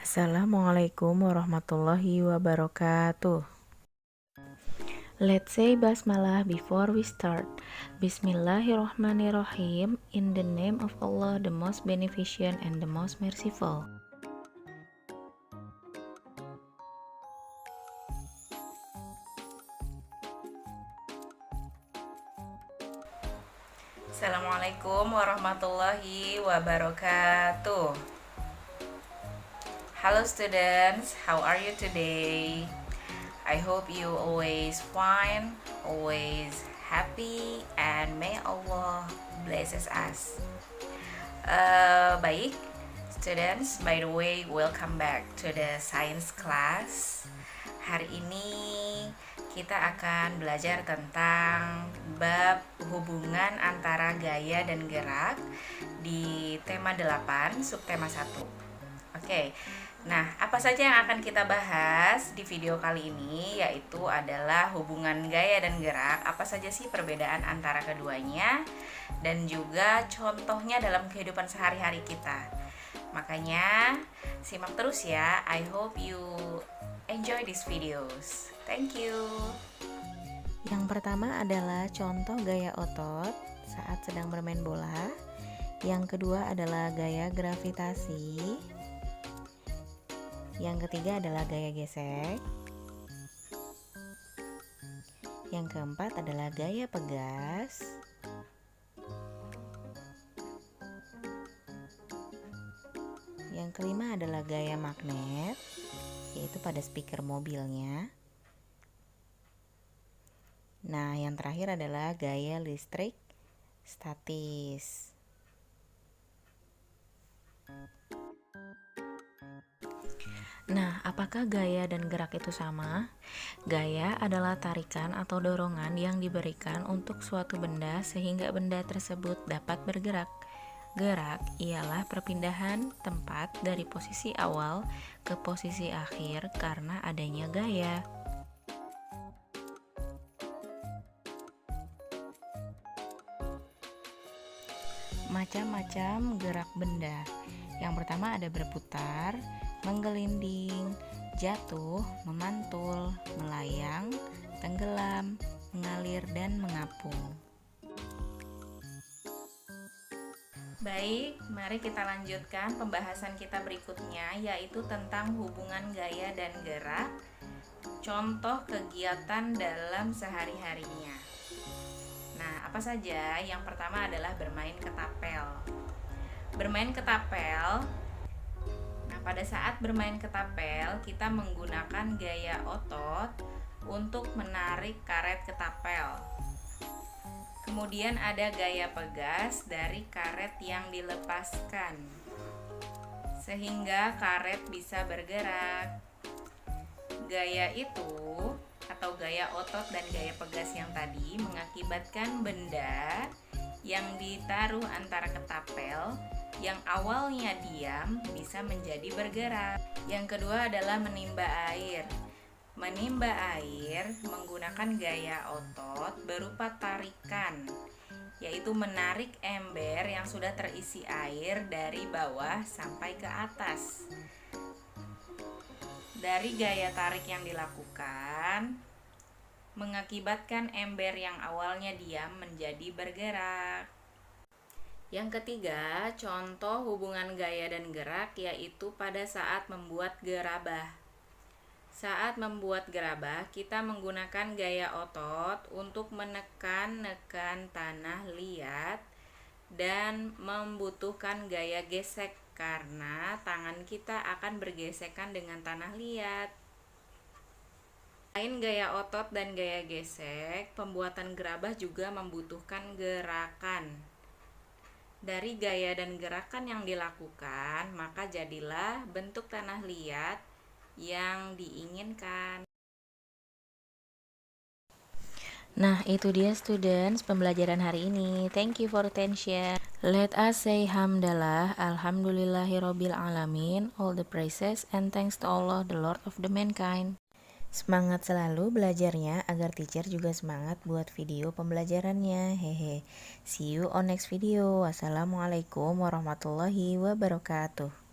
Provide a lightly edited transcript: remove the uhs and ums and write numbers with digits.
Assalamualaikum warahmatullahi wabarakatuh. Let's say basmalah before we start. Bismillahirrahmanirrahim. In the name of Allah, the most beneficent and the most merciful. Assalamualaikum warahmatullahi wabarakatuh. Hello students, how are you today? I hope you always fine, always happy, and may Allah blesses us. Baik, students, by the way, welcome back to the science class. Hari ini kita akan belajar tentang bab hubungan antara gaya dan gerak di tema 8, subtema 1. Oke. Nah, apa saja yang akan kita bahas di video kali ini yaitu adalah hubungan gaya dan gerak, apa saja sih perbedaan antara keduanya, dan juga contohnya dalam kehidupan sehari-hari kita. Makanya, simak terus ya. I hope you enjoy these videos. Thank you. Yang pertama adalah contoh gaya otot saat sedang bermain bola. Yang kedua adalah gaya gravitasi. Yang ketiga adalah gaya gesek. Yang keempat adalah gaya pegas. Yang kelima adalah gaya magnet, yaitu pada speaker mobilnya. Nah, yang terakhir adalah gaya listrik statis. Nah, apakah gaya dan gerak itu sama? Gaya adalah tarikan atau dorongan yang diberikan untuk suatu benda sehingga benda tersebut dapat bergerak. Gerak ialah perpindahan tempat dari posisi awal ke posisi akhir karena adanya gaya. Macam-macam gerak benda. Yang pertama ada berputar, menggelinding, jatuh, memantul, melayang, tenggelam, mengalir, dan mengapung. Baik, mari kita lanjutkan pembahasan kita berikutnya, yaitu tentang hubungan gaya dan gerak, contoh kegiatan dalam sehari-harinya. Nah, apa saja? Yang pertama adalah bermain ketapel. Bermain ketapel. Nah, pada saat bermain ketapel, kita menggunakan gaya otot untuk menarik karet ketapel. Kemudian ada gaya pegas dari karet yang dilepaskan, sehingga karet bisa bergerak. Gaya itu atau gaya otot dan gaya pegas yang tadi mengakibatkan benda yang ditaruh antara ketapel yang awalnya diam bisa menjadi bergerak. Yang kedua adalah menimba air. Menimba air menggunakan gaya otot berupa tarikan, yaitu menarik ember yang sudah terisi air dari bawah sampai ke atas. Dari gaya tarik yang dilakukan mengakibatkan ember yang awalnya diam menjadi bergerak. Yang ketiga, contoh hubungan gaya dan gerak yaitu pada saat membuat gerabah. Saat membuat gerabah, kita menggunakan gaya otot untuk menekan-nekan tanah liat dan membutuhkan gaya gesek karena tangan kita akan bergesekan dengan tanah liat. Selain gaya otot dan gaya gesek, pembuatan gerabah juga membutuhkan gerakan. Dari gaya dan gerakan yang dilakukan, maka jadilah bentuk tanah liat yang diinginkan. Nah, itu dia students pembelajaran hari ini. Thank you for attention. Let us say hamdalah, alhamdulillahirabbil alamin, all the praises and thanks to Allah, the Lord of the mankind. Semangat selalu belajarnya agar teacher juga semangat buat video pembelajarannya. Hehe. See you on next video. Wassalamualaikum warahmatullahi wabarakatuh.